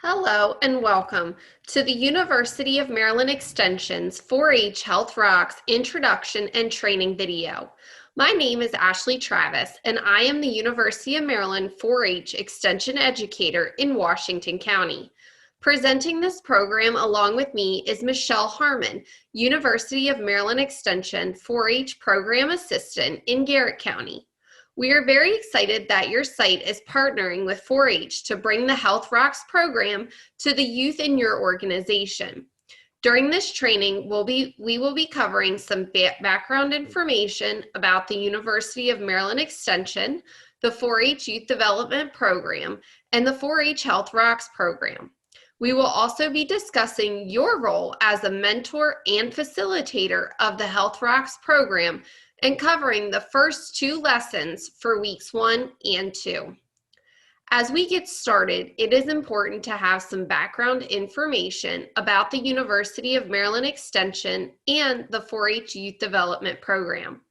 Hello and welcome to the University of Maryland Extension's 4-H Health Rocks Introduction and Training video. My name is Ashley Travis and I am the University of Maryland 4-H Extension Educator in Washington County. Presenting this program along with me is Michelle Harmon, University of Maryland Extension 4-H Program Assistant in Garrett County. We are very excited that your site is partnering with 4-H to bring the Health Rocks program to the youth in your organization. During this training, we will be covering some background information about the University of Maryland Extension, the 4-H Youth Development Program, and the 4-H Health Rocks program. We will also be discussing your role as a mentor and facilitator of the Health Rocks program and covering the first two lessons for weeks 1 and 2. As we get started, it is important to have some background information about the University of Maryland Extension and the 4-H Youth Development Program.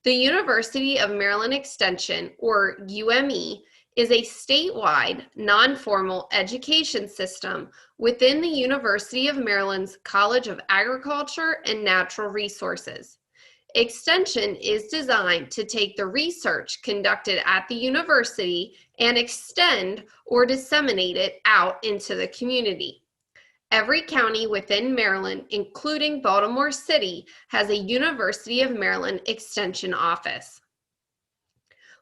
The University of Maryland Extension, or UME, is a statewide, non-formal education system within the University of Maryland's College of Agriculture and Natural Resources. Extension is designed to take the research conducted at the university and extend or disseminate it out into the community. Every county within Maryland, including Baltimore City, has a University of Maryland Extension office.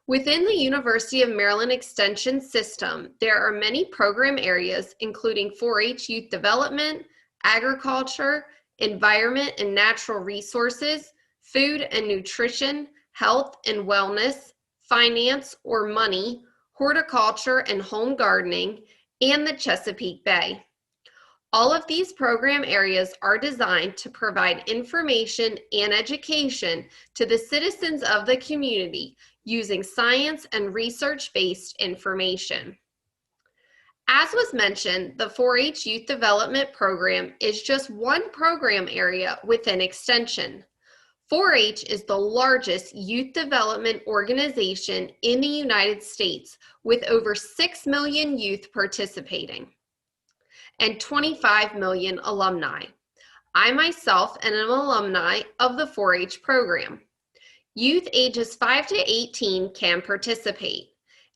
Within the University of Maryland Extension system, there are many program areas including 4-H Youth Development, Agriculture, Environment and Natural Resources, Food and Nutrition, Health and Wellness, Finance or Money, Horticulture and Home Gardening, and the Chesapeake Bay. All of these program areas are designed to provide information and education to the citizens of the community using science and research-based information. As was mentioned, the 4-H Youth Development Program is just one program area within Extension. 4-H is the largest youth development organization in the United States with over 6 million youth participating and 25 million alumni. I myself am an alumni of the 4-H program. Youth ages 5 to 18 can participate.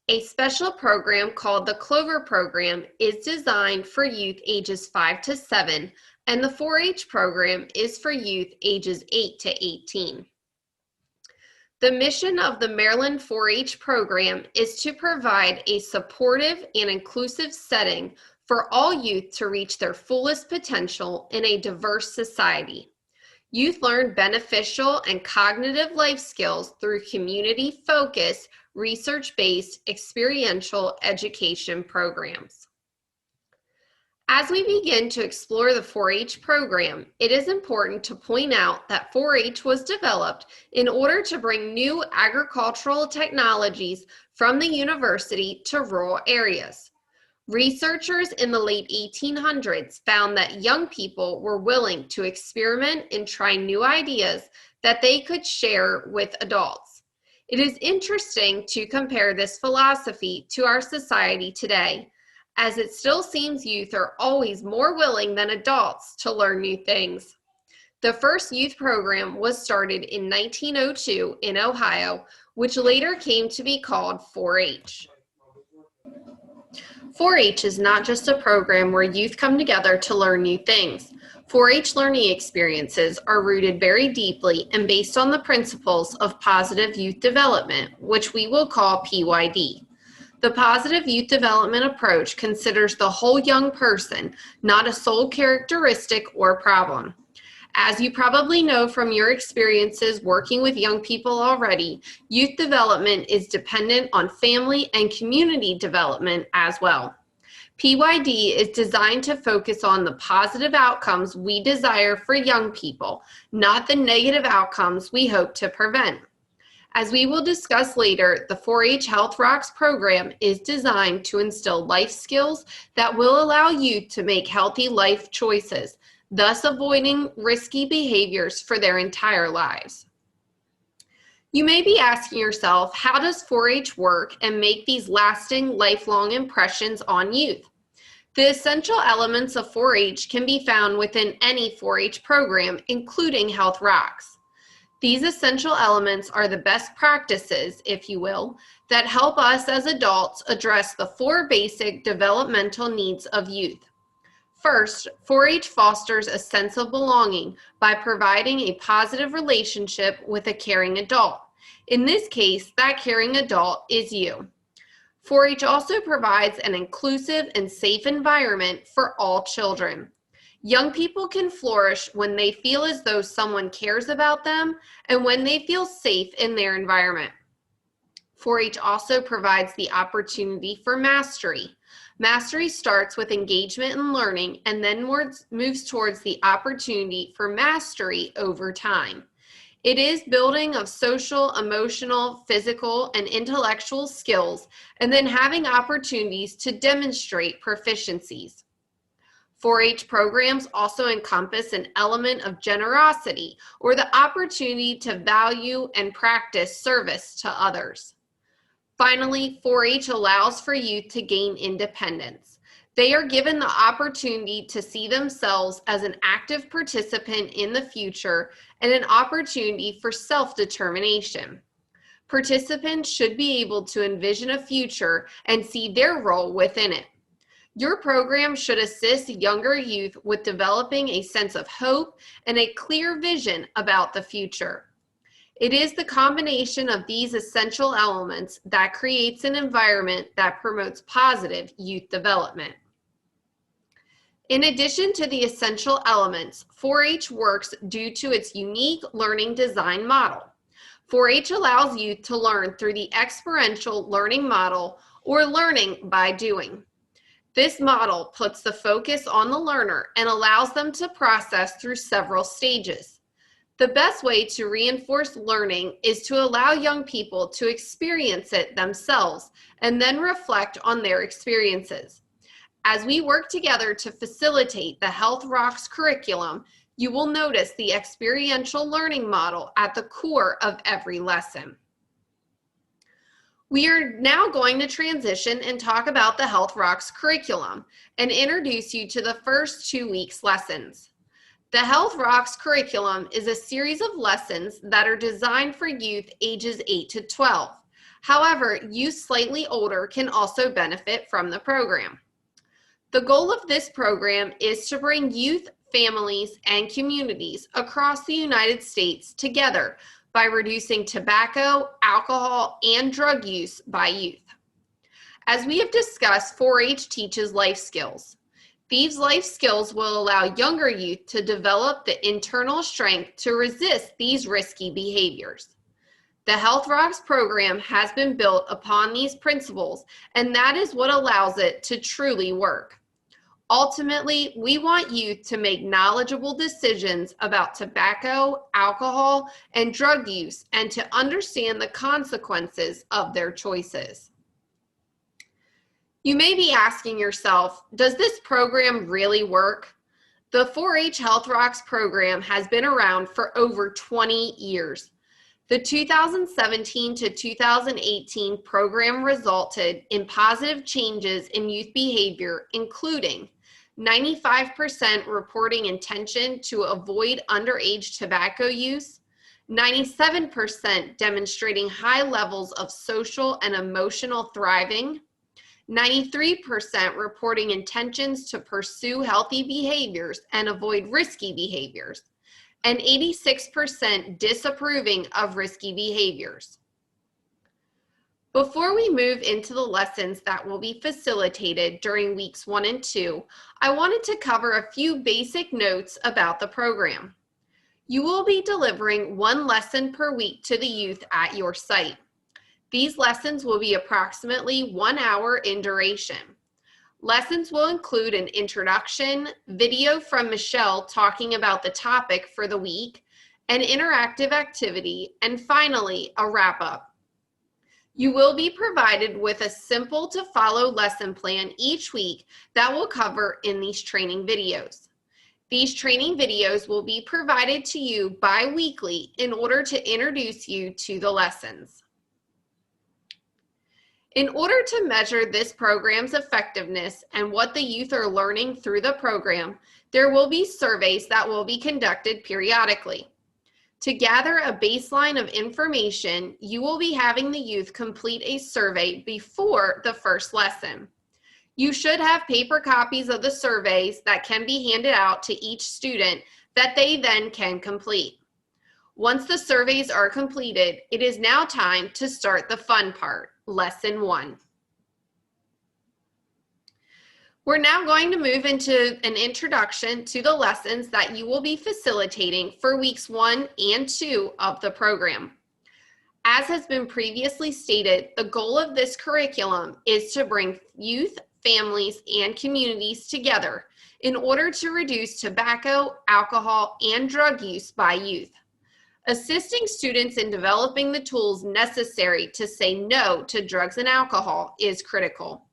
A special program called the Clover Program is designed for youth ages 5 to 7, and the 4-H program is for youth ages 8 to 18. The mission of the Maryland 4-H program is to provide a supportive and inclusive setting for all youth to reach their fullest potential in a diverse society. Youth learn beneficial and cognitive life skills through community-focused, research-based, experiential education programs. As we begin to explore the 4-H program, it is important to point out that 4-H was developed in order to bring new agricultural technologies from the university to rural areas. Researchers in the late 1800s found that young people were willing to experiment and try new ideas that they could share with adults. It is interesting to compare this philosophy to our society today, as it still seems youth are always more willing than adults to learn new things. The first youth program was started in 1902 in Ohio, which later came to be called 4-H. 4-H is not just a program where youth come together to learn new things. 4-H learning experiences are rooted very deeply and based on the principles of positive youth development, which we will call PYD. The positive youth development approach considers the whole young person, not a sole characteristic or problem. As you probably know from your experiences working with young people already, youth development is dependent on family and community development as well. PYD is designed to focus on the positive outcomes we desire for young people, not the negative outcomes we hope to prevent. As we will discuss later, the 4-H Health Rocks program is designed to instill life skills that will allow youth to make healthy life choices, thus avoiding risky behaviors for their entire lives. You may be asking yourself, how does 4-H work and make these lasting, lifelong impressions on youth? The essential elements of 4-H can be found within any 4-H program, including Health Rocks. These essential elements are the best practices, if you will, that help us as adults address the 4 basic developmental needs of youth. First, 4-H fosters a sense of belonging by providing a positive relationship with a caring adult. In this case, that caring adult is you. 4-H also provides an inclusive and safe environment for all children. Young people can flourish when they feel as though someone cares about them and when they feel safe in their environment. 4-H also provides the opportunity for mastery. Mastery starts with engagement and learning and then moves towards the opportunity for mastery over time. It is building of social, emotional, physical, and intellectual skills, and then having opportunities to demonstrate proficiencies. 4-H programs also encompass an element of generosity, or the opportunity to value and practice service to others. Finally, 4-H allows for youth to gain independence. They are given the opportunity to see themselves as an active participant in the future and an opportunity for self-determination. Participants should be able to envision a future and see their role within it. Your program should assist younger youth with developing a sense of hope and a clear vision about the future. It is the combination of these essential elements that creates an environment that promotes positive youth development. In addition to the essential elements, 4-H works due to its unique learning design model. 4-H allows youth to learn through the experiential learning model, or learning by doing. This model puts the focus on the learner and allows them to process through several stages. The best way to reinforce learning is to allow young people to experience it themselves and then reflect on their experiences. As we work together to facilitate the Health Rocks curriculum, you will notice the experiential learning model at the core of every lesson. We are now going to transition and talk about the Health Rocks curriculum and introduce you to the first 2 weeks' lessons. The Health Rocks curriculum is a series of lessons that are designed for youth ages 8 to 12. However, youth slightly older can also benefit from the program. The goal of this program is to bring youth, families, and communities across the United States together by reducing tobacco, alcohol, and drug use by youth. As we have discussed, 4-H teaches life skills. These life skills will allow younger youth to develop the internal strength to resist these risky behaviors. The Health Rocks program has been built upon these principles, and that is what allows it to truly work. Ultimately, we want youth to make knowledgeable decisions about tobacco, alcohol, and drug use, and to understand the consequences of their choices. You may be asking yourself, does this program really work? The 4-H Health Rocks program has been around for over 20 years. The 2017 to 2018 program resulted in positive changes in youth behavior, including 95% reporting intention to avoid underage tobacco use, 97% demonstrating high levels of social and emotional thriving, 93% reporting intentions to pursue healthy behaviors and avoid risky behaviors, and 86% disapproving of risky behaviors. Before we move into the lessons that will be facilitated during weeks 1 and 2, I wanted to cover a few basic notes about the program. You will be delivering 1 lesson per week to the youth at your site. These lessons will be approximately 1 hour in duration. Lessons will include an introduction, video from Michelle talking about the topic for the week, an interactive activity, and finally, a wrap-up. You will be provided with a simple to follow lesson plan each week that will cover in these training videos. These training videos will be provided to you bi-weekly in order to introduce you to the lessons. In order to measure this program's effectiveness and what the youth are learning through the program, there will be surveys that will be conducted periodically. To gather a baseline of information, you will be having the youth complete a survey before the first lesson. You should have paper copies of the surveys that can be handed out to each student that they then can complete. Once the surveys are completed, it is now time to start the fun part, Lesson 1. We're now going to move into an introduction to the lessons that you will be facilitating for weeks 1 and 2 of the program. As has been previously stated, the goal of this curriculum is to bring youth, families, and communities together in order to reduce tobacco, alcohol, and drug use by youth. Assisting students in developing the tools necessary to say no to drugs and alcohol is critical.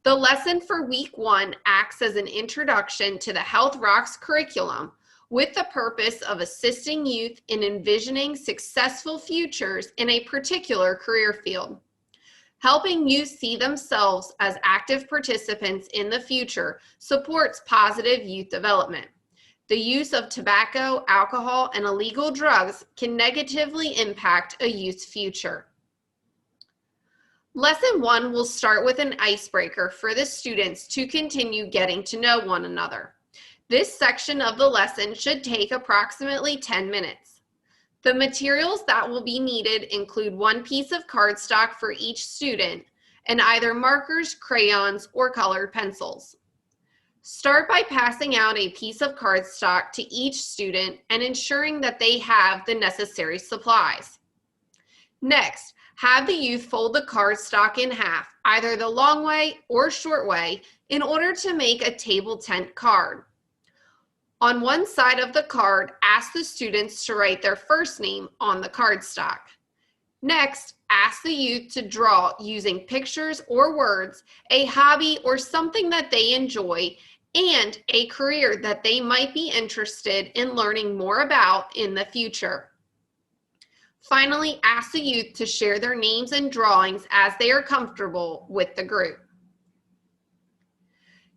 The lesson for week 1 acts as an introduction to the Health Rocks curriculum with the purpose of assisting youth in envisioning successful futures in a particular career field. Helping youth see themselves as active participants in the future supports positive youth development. The use of tobacco, alcohol, and illegal drugs can negatively impact a youth's future. Lesson 1 will start with an icebreaker for the students to continue getting to know one another. This section of the lesson should take approximately 10 minutes. The materials that will be needed include 1 piece of cardstock for each student and either markers, crayons, or colored pencils. Start by passing out a piece of cardstock to each student and ensuring that they have the necessary supplies. Next, have the youth fold the cardstock in half, either the long way or short way, in order to make a table tent card. On one side of the card, ask the students to write their first name on the cardstock. Next, ask the youth to draw using pictures or words a hobby or something that they enjoy and a career that they might be interested in learning more about in the future. Finally, ask the youth to share their names and drawings as they are comfortable with the group.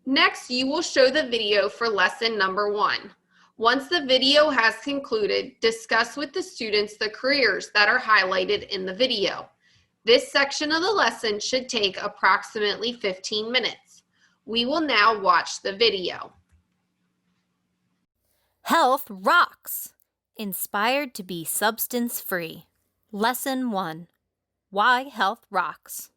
Next, you will show the video for lesson number 1. Once the video has concluded, discuss with the students the careers that are highlighted in the video. This section of the lesson should take approximately 15 minutes. We will now watch the video. Health Rocks! Inspired to be substance-free. Lesson 1. Why Health Rocks.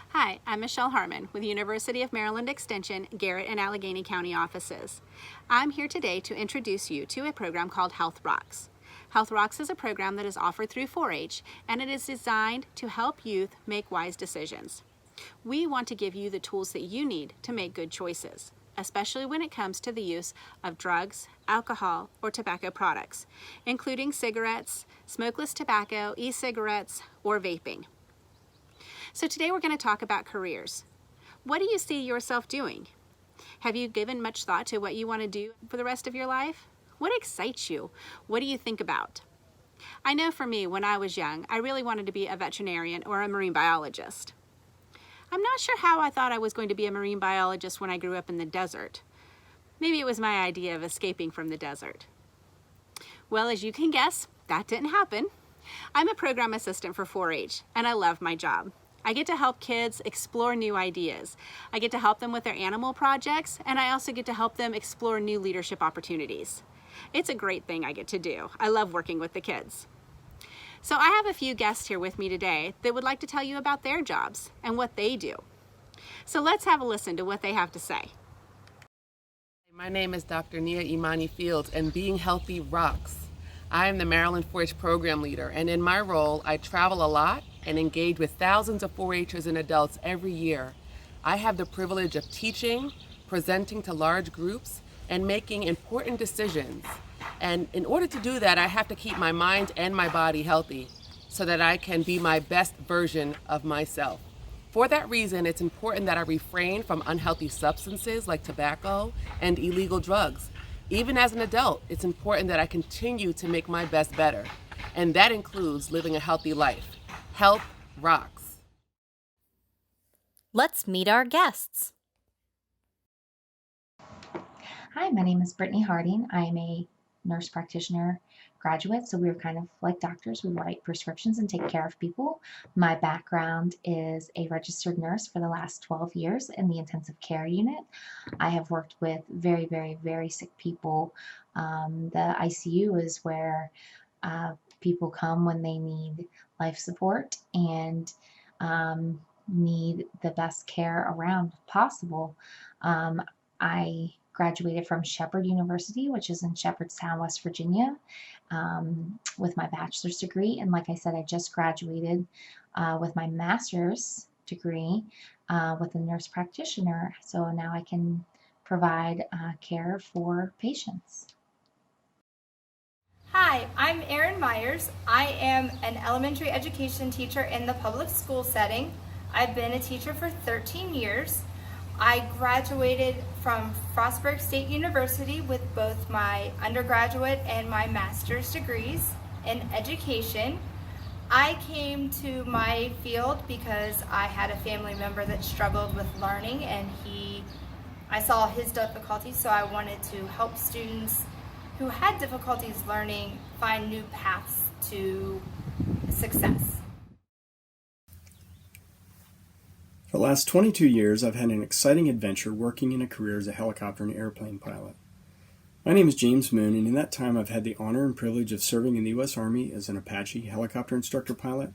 Hi, I'm Michelle Harmon with University of Maryland Extension, Garrett and Allegheny County offices. I'm here today to introduce you to a program called Health Rocks. Health Rocks is a program that is offered through 4-H, and it is designed to help youth make wise decisions. We want to give you the tools that you need to make good choices, especially when it comes to the use of drugs, alcohol, or tobacco products, including cigarettes, smokeless tobacco, e-cigarettes, or vaping. So today we're going to talk about careers. What do you see yourself doing? Have you given much thought to what you want to do for the rest of your life? What excites you? What do you think about? I know for me, when I was young, I really wanted to be a veterinarian or a marine biologist. I'm not sure how I thought I was going to be a marine biologist when I grew up in the desert. Maybe it was my idea of escaping from the desert. Well, as you can guess, that didn't happen. I'm a program assistant for 4-H, and I love my job. I get to help kids explore new ideas. I get to help them with their animal projects, and I also get to help them explore new leadership opportunities. It's a great thing I get to do. I love working with the kids. So I have a few guests here with me today that would like to tell you about their jobs and what they do. So let's have a listen to what they have to say. My name is Dr. Nia Imani Fields, and being healthy rocks. I am the Maryland 4-H program leader, and in my role, I travel a lot and engage with thousands of 4-Hers and adults every year. I have the privilege of teaching, presenting to large groups, and making important decisions. And in order to do that, I have to keep my mind and my body healthy so that I can be my best version of myself. For that reason, it's important that I refrain from unhealthy substances like tobacco and illegal drugs. Even as an adult, it's important that I continue to make my best better. And that includes living a healthy life. Health rocks. Let's meet our guests. Hi, my name is Brittany Harding. I am a nurse practitioner graduate, so we're kind of like doctors. We write prescriptions and take care of people. My background is a registered nurse for the last 12 years in the intensive care unit. I have worked with very, very, very sick people. The ICU is where people come when they need life support and need the best care around possible. I graduated from Shepherd University, which is in Shepherdstown, West Virginia, with my bachelor's degree. And like I said, I just graduated with my master's degree with a nurse practitioner. So now I can provide care for patients. Hi, I'm Erin Myers. I am an elementary education teacher in the public school setting. I've been a teacher for 13 years. I graduated from Frostburg State University with both my undergraduate and my master's degrees in education. I came to my field because I had a family member that struggled with learning, and I saw his difficulties, so I wanted to help students who had difficulties learning find new paths to success. For the last 22 years, I've had an exciting adventure working in a career as a helicopter and airplane pilot. My name is James Moon, and in that time I've had the honor and privilege of serving in the U.S. Army as an Apache helicopter instructor pilot,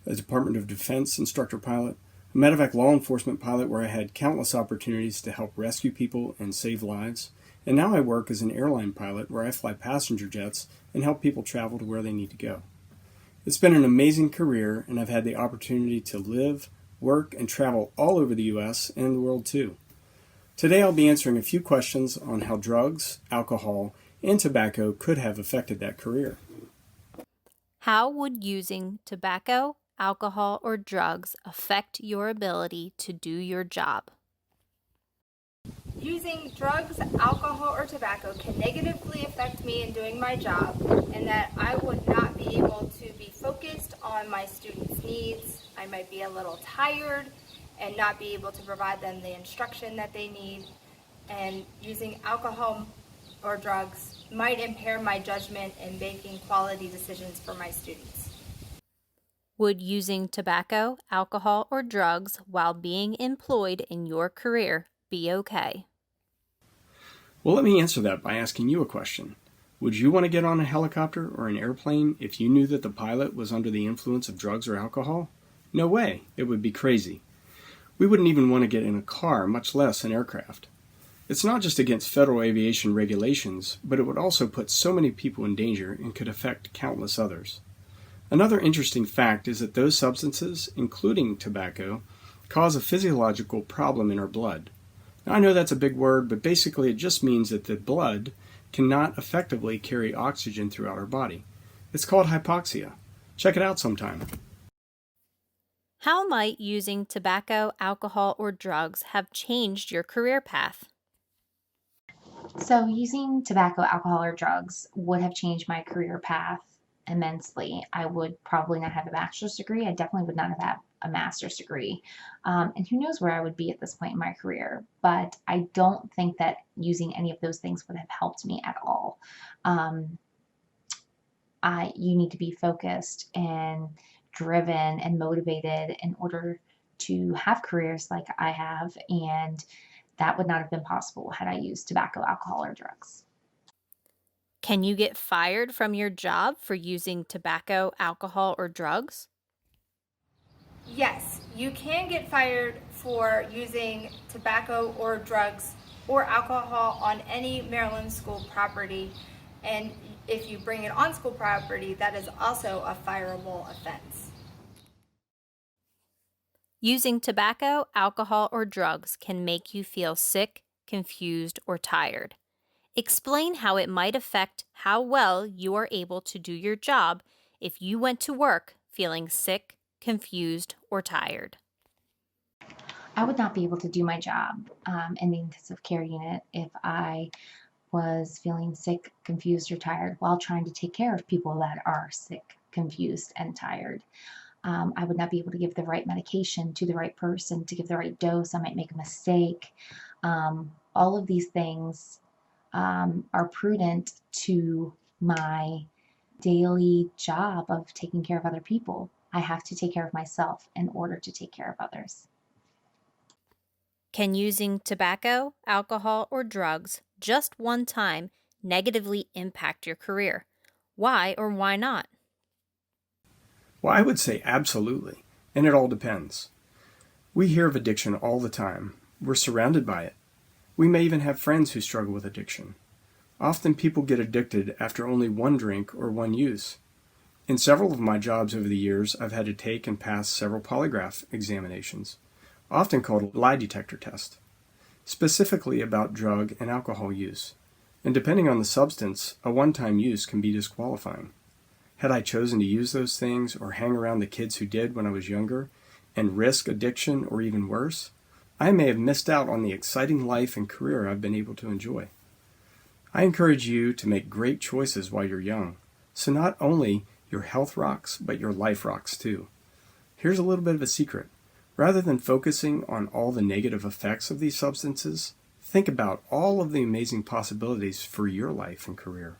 a Department of Defense instructor pilot, a medevac law enforcement pilot where I had countless opportunities to help rescue people and save lives, and now I work as an airline pilot where I fly passenger jets and help people travel to where they need to go. It's been an amazing career, and I've had the opportunity to live, work, and travel all over the U.S. and the world too. Today I'll be answering a few questions on how drugs, alcohol, and tobacco could have affected that career. How would using tobacco, alcohol, or drugs affect your ability to do your job? Using drugs, alcohol, or tobacco can negatively affect me in doing my job, and that I would not be able to be focused on my students' needs. I might be a little tired and not be able to provide them the instruction that they need. And using alcohol or drugs might impair my judgment in making quality decisions for my students. Would using tobacco, alcohol, or drugs while being employed in your career be okay? Well, let me answer that by asking you a question. Would you want to get on a helicopter or an airplane if you knew that the pilot was under the influence of drugs or alcohol? No way. It would be crazy. We wouldn't even want to get in a car, much less an aircraft. It's not just against federal aviation regulations, but it would also put so many people in danger and could affect countless others. Another interesting fact is that those substances, including tobacco, cause a physiological problem in our blood. Now, I know that's a big word, but basically it just means that the blood cannot effectively carry oxygen throughout our body. It's called hypoxia. Check it out sometime. How might using tobacco, alcohol, or drugs have changed your career path? So using tobacco, alcohol, or drugs would have changed my career path immensely. I would probably not have a bachelor's degree. I definitely would not have had a master's degree. And who knows where I would be at this point in my career. But I don't think that using any of those things would have helped me at all. You need to be focused and driven and motivated in order to have careers like I have, and that would not have been possible had I used tobacco, alcohol, or drugs. Can you get fired from your job for using tobacco, alcohol, or drugs? Yes, you can get fired for using tobacco or drugs or alcohol on any Maryland school property. And if you bring it on school property, that is also a fireable offense. Using tobacco, alcohol, or drugs can make you feel sick, confused, or tired. Explain how it might affect how well you are able to do your job if you went to work feeling sick, confused, or tired. I would not be able to do my job in the intensive care unit if I was feeling sick, confused, or tired while trying to take care of people that are sick, confused, and tired. I would not be able to give the right medication to the right person to give the right dose. I might make a mistake. All of these things are prudent to my daily job of taking care of other people. I have to take care of myself in order to take care of others. Can using tobacco, alcohol, or drugs just one time negatively impact your career? Why or why not? Well, I would say absolutely, and it all depends. We hear of addiction all the time. We're surrounded by it. We may even have friends who struggle with addiction. Often people get addicted after only one drink or one use. In several of my jobs over the years, I've had to take and pass several polygraph examinations, often called a lie detector test, specifically about drug and alcohol use. And depending on the substance, a one-time use can be disqualifying. Had I chosen to use those things or hang around the kids who did when I was younger and risk addiction or even worse, I may have missed out on the exciting life and career I've been able to enjoy. I encourage you to make great choices while you're young, so not only your health rocks, but your life rocks too. Here's a little bit of a secret. Rather than focusing on all the negative effects of these substances, think about all of the amazing possibilities for your life and career.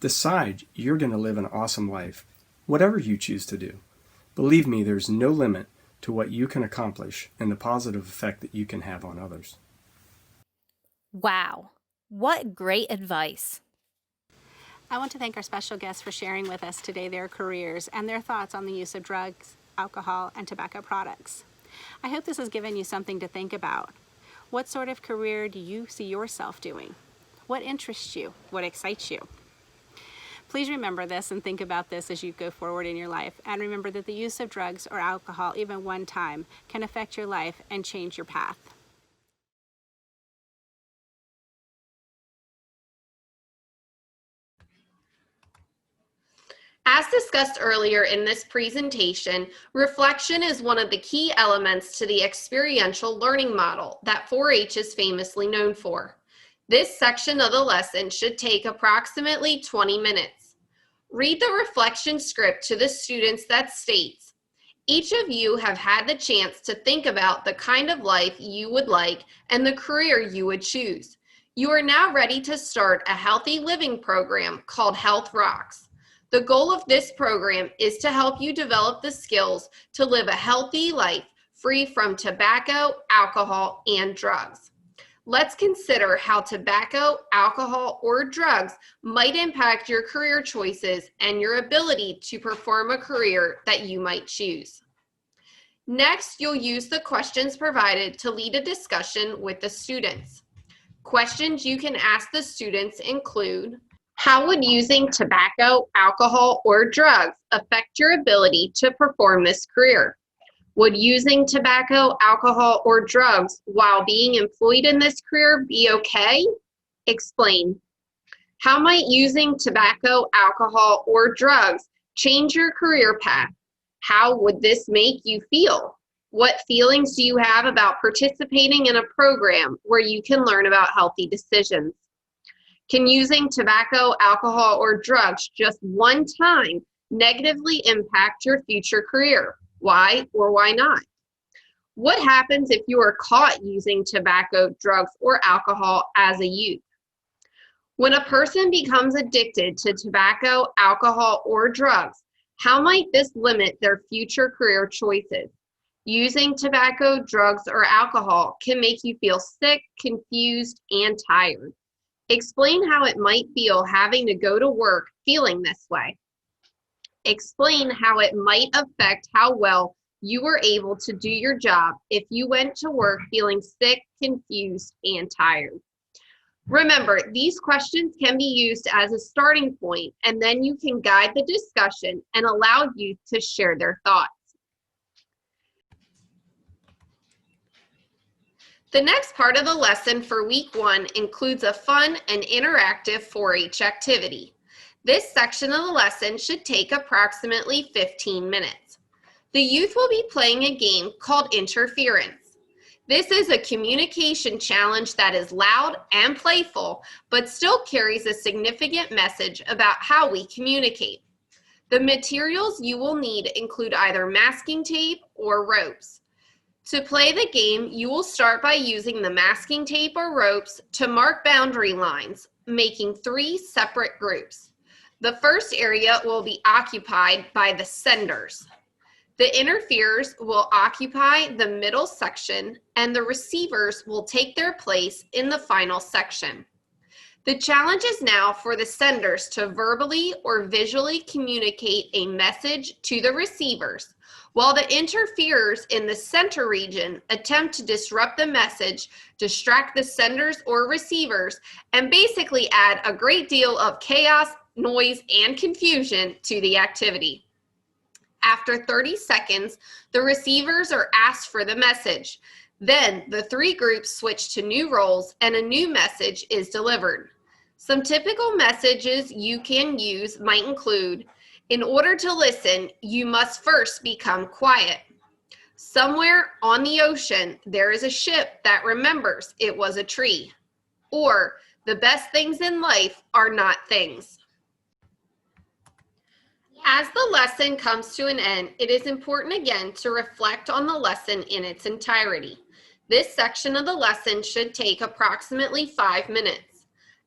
Decide you're going to live an awesome life, whatever you choose to do. Believe me, there's no limit to what you can accomplish and the positive effect that you can have on others. Wow, what great advice! I want to thank our special guests for sharing with us today their careers and their thoughts on the use of drugs, alcohol, and tobacco products. I hope this has given you something to think about. What sort of career do you see yourself doing? What interests you? What excites you? Please remember this and think about this as you go forward in your life. And remember that the use of drugs or alcohol, even one time, can affect your life and change your path. As discussed earlier in this presentation, reflection is one of the key elements to the experiential learning model that 4-H is famously known for. This section of the lesson should take approximately 20 minutes. Read the reflection script to the students that states, "Each of you have had the chance to think about the kind of life you would like and the career you would choose. You are now ready to start a healthy living program called Health Rocks. The goal of this program is to help you develop the skills to live a healthy life free from tobacco, alcohol, and drugs." Let's consider how tobacco, alcohol, or drugs might impact your career choices and your ability to perform a career that you might choose. Next, you'll use the questions provided to lead a discussion with the students. Questions you can ask the students include, how would using tobacco, alcohol, or drugs affect your ability to perform this career? Would using tobacco, alcohol, or drugs while being employed in this career be okay? Explain. How might using tobacco, alcohol, or drugs change your career path? How would this make you feel? What feelings do you have about participating in a program where you can learn about healthy decisions? Can using tobacco, alcohol, or drugs just one time negatively impact your future career? Why or why not? What happens if you are caught using tobacco, drugs, or alcohol as a youth? When a person becomes addicted to tobacco, alcohol, or drugs, how might this limit their future career choices? Using tobacco, drugs, or alcohol can make you feel sick, confused, and tired. Explain how it might feel having to go to work feeling this way. Explain how it might affect how well you were able to do your job if you went to work feeling sick, confused, and tired. Remember, these questions can be used as a starting point, and then you can guide the discussion and allow youth to share their thoughts. The next part of the lesson for week 1 includes a fun and interactive 4-H activity. This section of the lesson should take approximately 15 minutes. The youth will be playing a game called Interference. This is a communication challenge that is loud and playful, but still carries a significant message about how we communicate. The materials you will need include either masking tape or ropes. To play the game, you will start by using the masking tape or ropes to mark boundary lines, making 3 separate groups. The first area will be occupied by the senders. The interferers will occupy the middle section, and the receivers will take their place in the final section. The challenge is now for the senders to verbally or visually communicate a message to the receivers, while the interferers in the center region attempt to disrupt the message, distract the senders or receivers, and basically add a great deal of chaos, noise, and confusion to the activity. After 30 seconds, the receivers are asked for the message. Then the 3 groups switch to new roles and a new message is delivered. Some typical messages you can use might include, in order to listen, you must first become quiet. Somewhere on the ocean, there is a ship that remembers it was a tree. Or, the best things in life are not things. As the lesson comes to an end, it is important again to reflect on the lesson in its entirety. This section of the lesson should take approximately 5 minutes.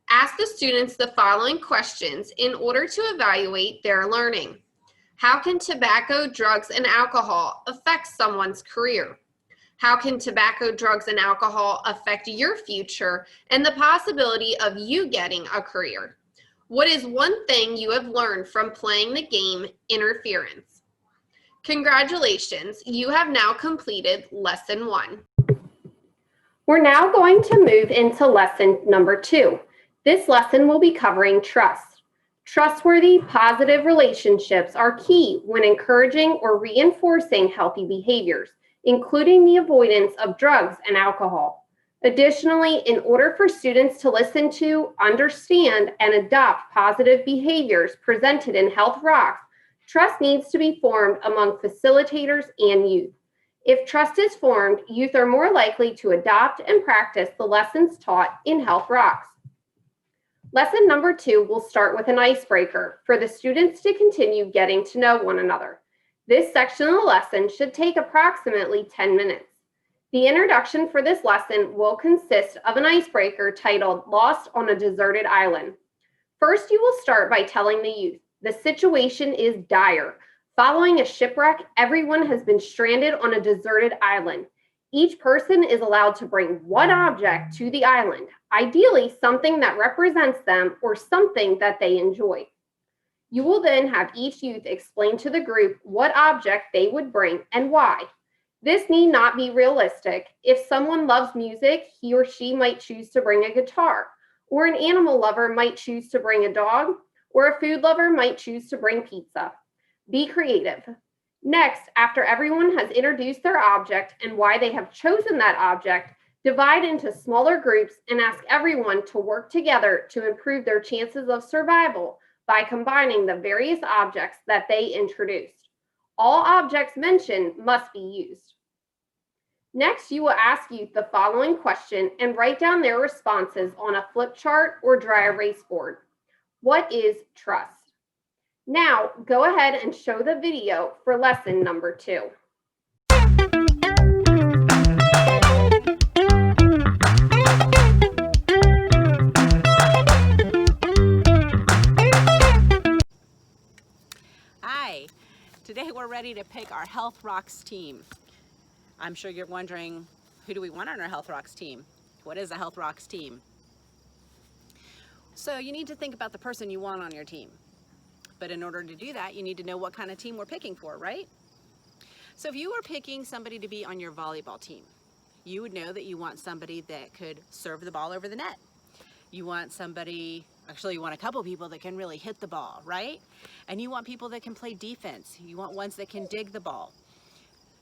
Ask the students the following questions in order to evaluate their learning. How can tobacco, drugs, and alcohol affect someone's career? How can tobacco, drugs, and alcohol affect your future and the possibility of you getting a career? What is one thing you have learned from playing the game Interference? Congratulations, you have now completed Lesson 1. We're now going to move into Lesson number 2. This lesson will be covering trust. Trustworthy, positive relationships are key when encouraging or reinforcing healthy behaviors, including the avoidance of drugs and alcohol. Additionally, in order for students to listen to, understand, and adopt positive behaviors presented in Health Rocks, trust needs to be formed among facilitators and youth. If trust is formed, youth are more likely to adopt and practice the lessons taught in Health Rocks. Lesson number 2 will start with an icebreaker for the students to continue getting to know one another. This section of the lesson should take approximately 10 minutes. The introduction for this lesson will consist of an icebreaker titled Lost on a Deserted Island. First, you will start by telling the youth, the situation is dire. Following a shipwreck, everyone has been stranded on a deserted island. Each person is allowed to bring one object to the island, ideally something that represents them or something that they enjoy. You will then have each youth explain to the group what object they would bring and why. This need not be realistic. If someone loves music, he or she might choose to bring a guitar, or an animal lover might choose to bring a dog, or a food lover might choose to bring pizza. Be creative. Next, after everyone has introduced their object and why they have chosen that object, divide into smaller groups and ask everyone to work together to improve their chances of survival by combining the various objects that they introduced. All objects mentioned must be used. Next, you will ask youth the following question and write down their responses on a flip chart or dry erase board. What is trust? Now, go ahead and show the video for lesson number 2. Hi, today we're ready to pick our Health Rocks team. I'm sure you're wondering, who do we want on our Health Rocks team? What is a Health Rocks team? So you need to think about the person you want on your team. But in order to do that, you need to know what kind of team we're picking for, right? So if you were picking somebody to be on your volleyball team, you would know that you want somebody that could serve the ball over the net. You want somebody, actually you want a couple people that can really hit the ball, right? And you want people that can play defense. You want ones that can dig the ball.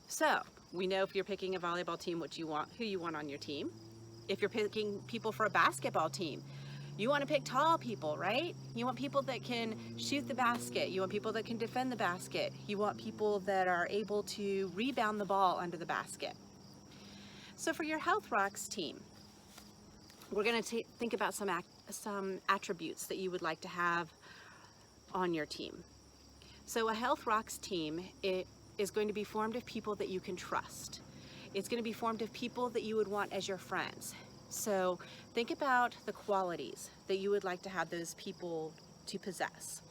So we know if you're picking a volleyball team, who you want on your team. If you're picking people for a basketball team, you want to pick tall people, right? You want people that can shoot the basket. You want people that can defend the basket. You want people that are able to rebound the ball under the basket. So for your Health Rocks team, we're going to think about some attributes that you would like to have on your team. So a Health Rocks team, it is going to be formed of people that you can trust. It's going to be formed of people that you would want as your friends. So think about the qualities that you would like to have those people to possess.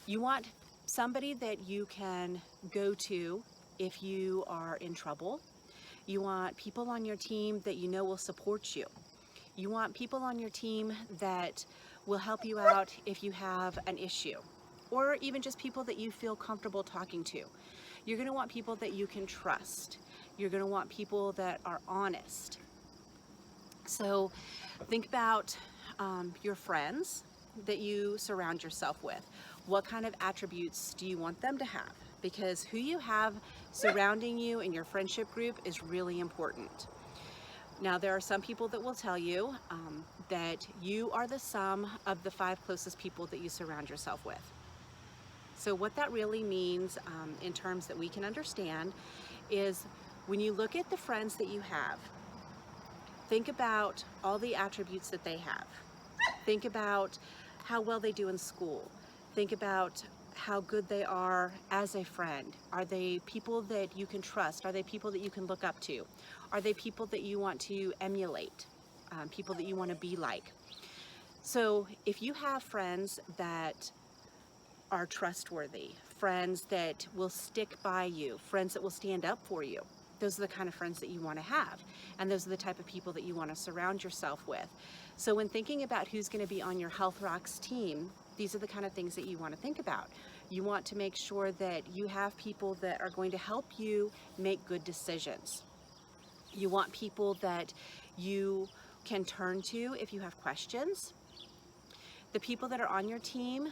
You want somebody that you can go to if you are in trouble. You want people on your team that you know will support you. You want people on your team that will help you out if you have an issue, or even just people that you feel comfortable talking to. You're going to want people that you can trust. You're going to want people that are honest. So think about your friends that you surround yourself with. What kind of attributes do you want them to have? Because who you have surrounding you in your friendship group is really important. Now, there are some people that will tell you that you are the sum of the 5 closest people that you surround yourself with. So what that really means in terms that we can understand is when you look at the friends that you have, think about all the attributes that they have. Think about how well they do in school. Think about how good they are as a friend. Are they people that you can trust? Are they people that you can look up to? Are they people that you want to emulate? People that you want to be like? So if you have friends that are trustworthy, friends that will stick by you, friends that will stand up for you, those are the kind of friends that you want to have. And those are the type of people that you want to surround yourself with. So when thinking about who's going to be on your Health Rocks team, these are the kind of things that you want to think about. You want to make sure that you have people that are going to help you make good decisions. You want people that you can turn to if you have questions. The people that are on your team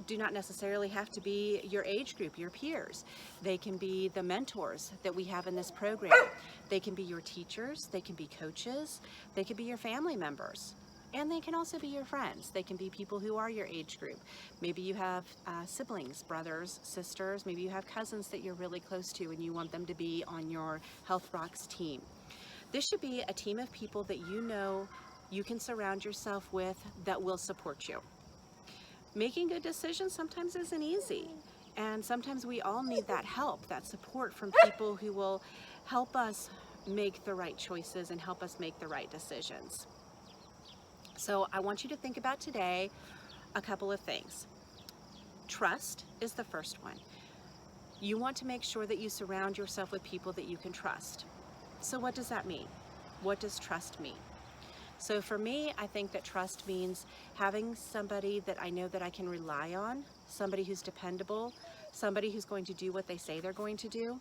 do not necessarily have to be your age group, your peers. They can be the mentors that we have in this program. They can be your teachers, they can be coaches, they can be your family members, and they can also be your friends. They can be people who are your age group. Maybe you have siblings, brothers, sisters, maybe you have cousins that you're really close to and you want them to be on your Health Rocks team. This should be a team of people that you know you can surround yourself with that will support you. Making good decisions sometimes isn't easy, and sometimes we all need that help, that support from people who will help us make the right choices and help us make the right decisions. So I want you to think about today a couple of things. Trust is the first one. You want to make sure that you surround yourself with people that you can trust. So what does that mean? What does trust mean? So for me, I think that trust means having somebody that I know that I can rely on, somebody who's dependable, somebody who's going to do what they say they're going to do,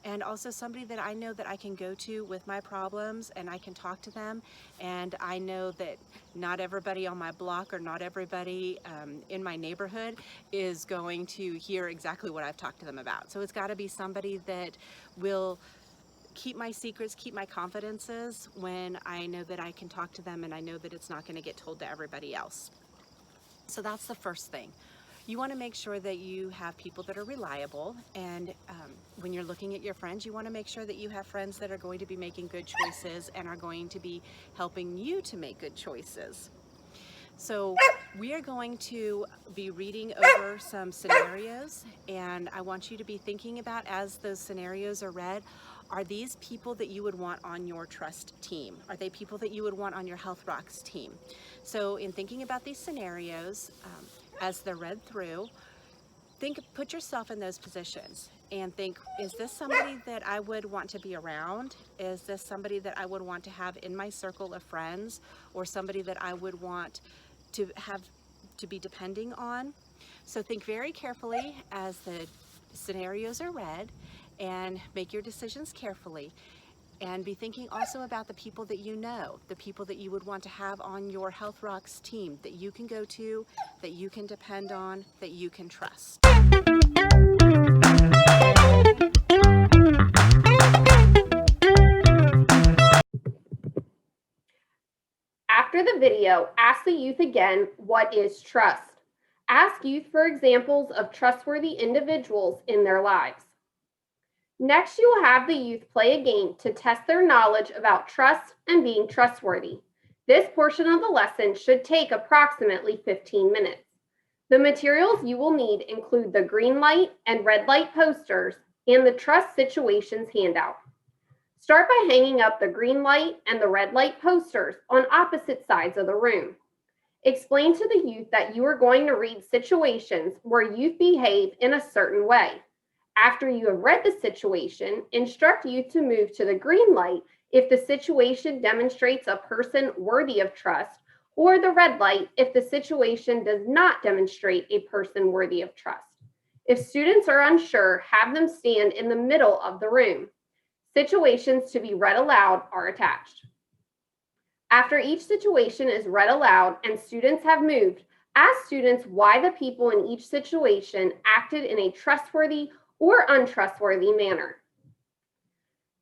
and also somebody that I know that I can go to with my problems and I can talk to them, and I know that not everybody on my block or not everybody in my neighborhood is going to hear exactly what I've talked to them about. So it's got to be somebody that will keep my secrets, keep my confidences when I know that I can talk to them and I know that it's not going to get told to everybody else. So that's the first thing. You want to make sure that you have people that are reliable, and when you're looking at your friends, you want to make sure that you have friends that are going to be making good choices and are going to be helping you to make good choices. So we are going to be reading over some scenarios, and I want you to be thinking about, as those scenarios are read, are these people that you would want on your trust team? Are they people that you would want on your Health Rocks team? So in thinking about these scenarios, as they're read through, put yourself in those positions and think, is this somebody that I would want to be around? Is this somebody that I would want to have in my circle of friends, or somebody that I would want to have to be depending on? So think very carefully as the scenarios are read and make your decisions carefully. And be thinking also about the people that you know, the people that you would want to have on your Health Rocks team that you can go to, that you can depend on, that you can trust. After the video, ask the youth again, what is trust? Ask youth for examples of trustworthy individuals in their lives. Next, you will have the youth play a game to test their knowledge about trust and being trustworthy. This portion of the lesson should take approximately 15 minutes. The materials you will need include the green light and red light posters and the Trust Situations handout. Start by hanging up the green light and the red light posters on opposite sides of the room. Explain to the youth that you are going to read situations where youth behave in a certain way. After you have read the situation, instruct youth to move to the green light if the situation demonstrates a person worthy of trust, or the red light if the situation does not demonstrate a person worthy of trust. If students are unsure, have them stand in the middle of the room. Situations to be read aloud are attached. After each situation is read aloud and students have moved, ask students why the people in each situation acted in a trustworthy or untrustworthy manner.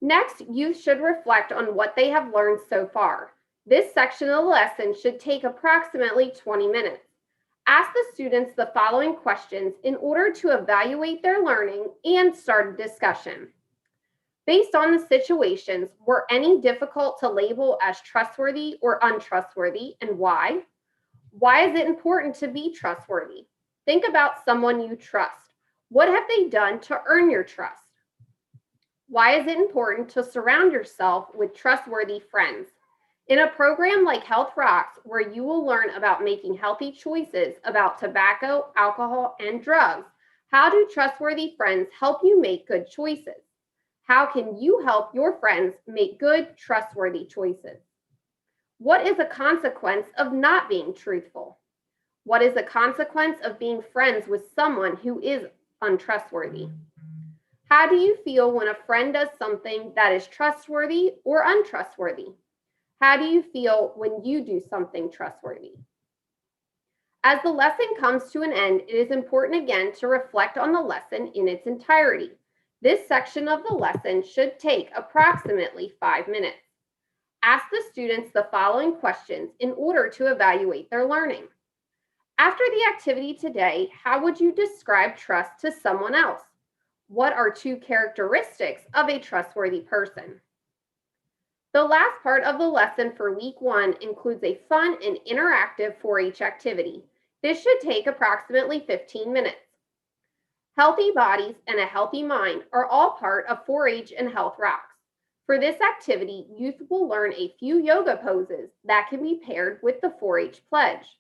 Next, youth should reflect on what they have learned so far. This section of the lesson should take approximately 20 minutes. Ask the students the following questions in order to evaluate their learning and start a discussion. Based on the situations, were any difficult to label as trustworthy or untrustworthy, and why? Why is it important to be trustworthy? Think about someone you trust. What have they done to earn your trust? Why is it important to surround yourself with trustworthy friends? In a program like Health Rocks, where you will learn about making healthy choices about tobacco, alcohol, and drugs, how do trustworthy friends help you make good choices? How can you help your friends make good, trustworthy choices? What is a consequence of not being truthful? What is a consequence of being friends with someone who is untrustworthy? How do you feel when a friend does something that is trustworthy or untrustworthy? How do you feel when you do something trustworthy? As the lesson comes to an end, it is important again to reflect on the lesson in its entirety. This section of the lesson should take approximately 5 minutes. Ask the students the following questions in order to evaluate their learning. After the activity today, how would you describe trust to someone else? What are 2 characteristics of a trustworthy person? The last part of the lesson for week 1 includes a fun and interactive 4-H activity. This should take approximately 15 minutes. Healthy bodies and a healthy mind are all part of 4-H and Health Rocks. For this activity, youth will learn a few yoga poses that can be paired with the 4-H pledge.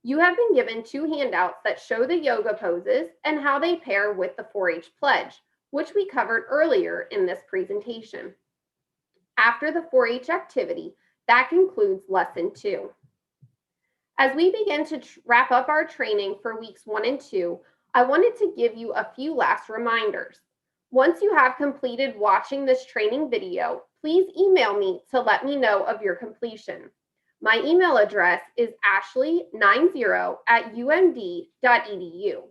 You have been given 2 handouts that show the yoga poses and how they pair with the 4-H pledge, which we covered earlier in this presentation. After the 4-H activity, that concludes lesson 2. As we begin to wrap up our training for weeks 1 and 2, I wanted to give you a few last reminders. Once you have completed watching this training video, please email me to let me know of your completion. My email address is ashley90@umd.edu.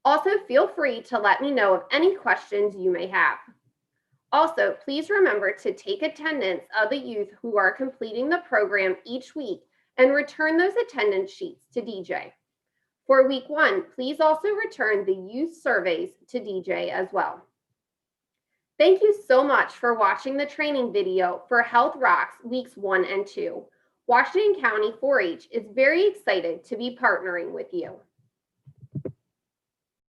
Also, feel free to let me know of any questions you may have. Also, please remember to take attendance of the youth who are completing the program each week and return those attendance sheets to DJ. For week 1, please also return the youth surveys to DJ as well. Thank you so much for watching the training video for Health Rocks weeks 1 and 2. Washington County 4-H is very excited to be partnering with you.